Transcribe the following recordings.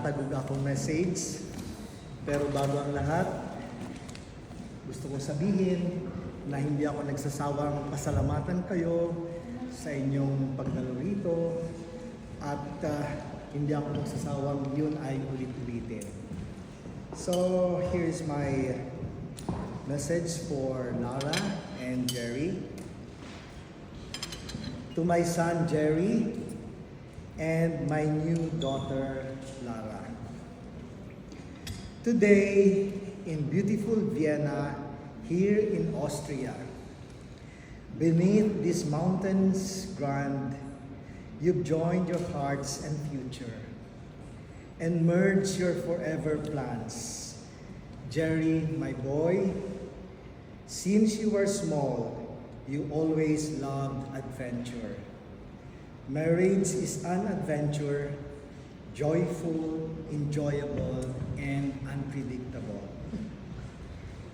itatagog akong message. Pero bago ang lahat, gusto kong sabihin na hindi ako nagsasawang pasalamatan kayo sa inyong pagdalo rito at hindi ako nagsasawang yun ay ulit-ulitin. So, here's my message for Lara and Jerry. To my son Jerry and my new daughter Lara. Today, in beautiful Vienna, here in Austria, beneath these mountains grand, you've joined your hearts and future, and merged your forever plans. Jerry, my boy, since you were small, you always loved adventure. Marriage is an adventure, joyful, enjoyable, and unpredictable.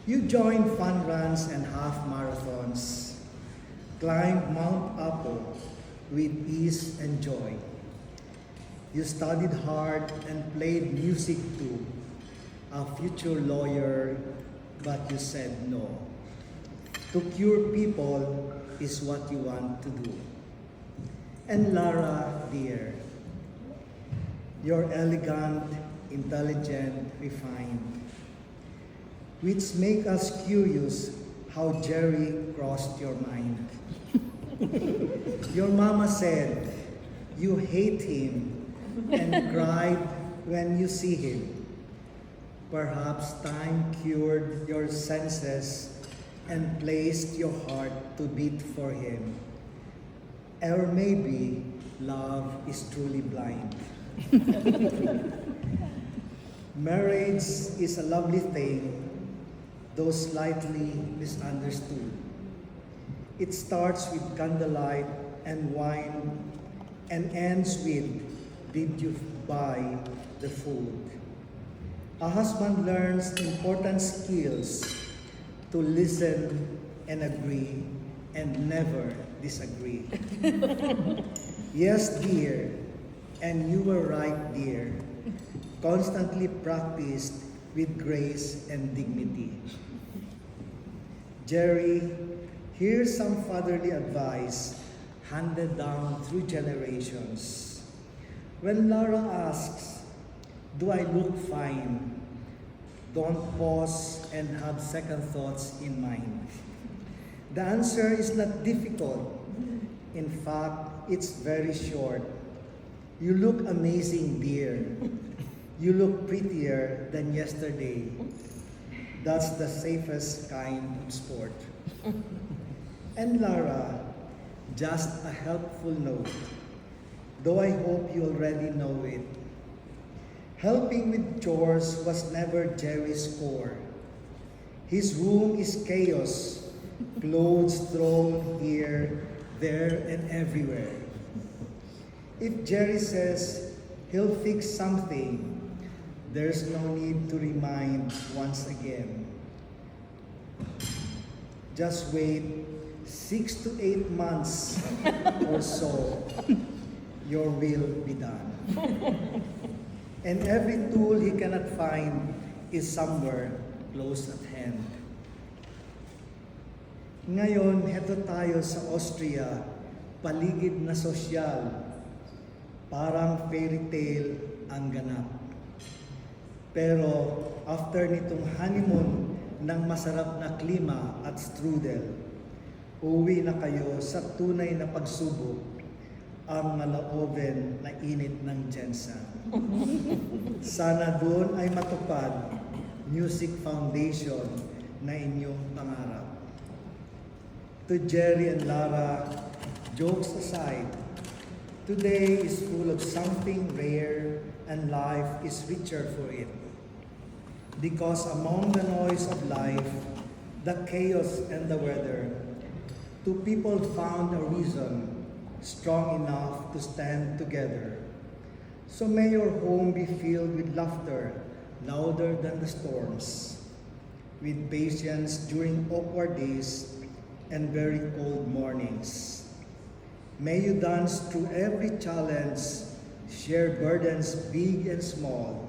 You joined fun runs and half marathons, climbed Mount Apo with ease and joy. You studied hard and played music too, a future lawyer, but you said no. To cure people is what you want to do. And Lara, dear, you're elegant, intelligent, refined, which make us curious how Jerry crossed your mind. Your mama said you hate him and cried when you see him. Perhaps time cured your senses and placed your heart to beat for him. Or maybe love is truly blind. Marriage is a lovely thing, though slightly misunderstood. It starts with candlelight and wine and ends with, did you buy the food? A husband learns important skills to listen and agree and never disagree. Yes, dear, and you were right, dear. Constantly practiced with grace and dignity. Jerry, here's some fatherly advice handed down through generations. When Lara asks, do I look fine? Don't pause and have second thoughts in mind. The answer is not difficult. In fact, it's very short. You look amazing, dear. You look prettier than yesterday. That's the safest kind of sport. And Lara, just a helpful note, though I hope you already know it. Helping with chores was never Jerry's core. His room is chaos, clothes thrown here, there, and everywhere. If Jerry says he'll fix something, there's no need to remind once again. Just wait 6 to 8 months or so, your will be done. And every tool he cannot find is somewhere close at hand. Ngayon, heto tayo sa Austria, paligid na sosyal, parang fairy tale ang ganap. Pero after nitong honeymoon ng masarap na klima at strudel, uwi na kayo sa tunay na pagsubok, ang malaoven na init ng Jensen. Sana doon ay matupad music foundation na inyong pangarap. To Jerry and Lara, jokes aside, today is full of something rare and life is richer for it. Because among the noise of life, the chaos and the weather, two people found a reason strong enough to stand together. So may your home be filled with laughter louder than the storms, with patience during awkward days and very cold mornings. May you dance through every challenge share burdens big and small,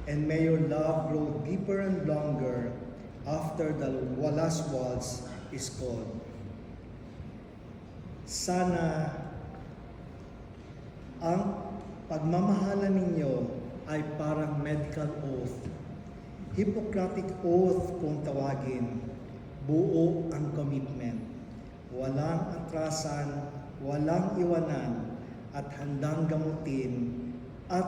and may your love grow deeper and longer after the last waltz is called. Sana ang pagmamahalan ninyo ay parang medical oath. Hippocratic oath kung tawagin. Buo ang commitment. Walang atrasan, walang iwanan, at handang gamutin at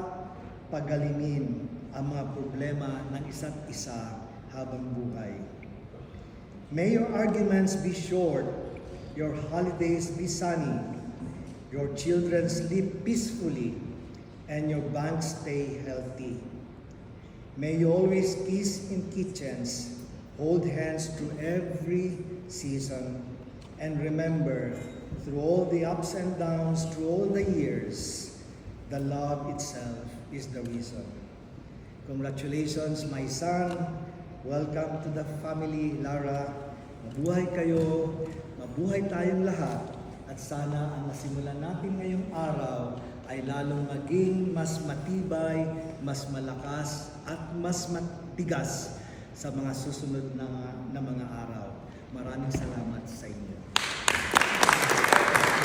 pagalingin ang mga problema ng isa't isa habang buhay. May your arguments be short, your holidays be sunny, your children sleep peacefully, and your bank stay healthy. May you always kiss in kitchens, hold hands through every season, and remember, through all the ups and downs, through all the years, the love itself is the reason. Congratulations, my son. Welcome to the family, Lara. Mabuhay kayo, mabuhay tayong lahat, at sana ang nasimulan natin ngayong araw ay lalong maging mas matibay, mas malakas, at mas matigas sa mga susunod na mga araw. Maraming salamat sa inyo.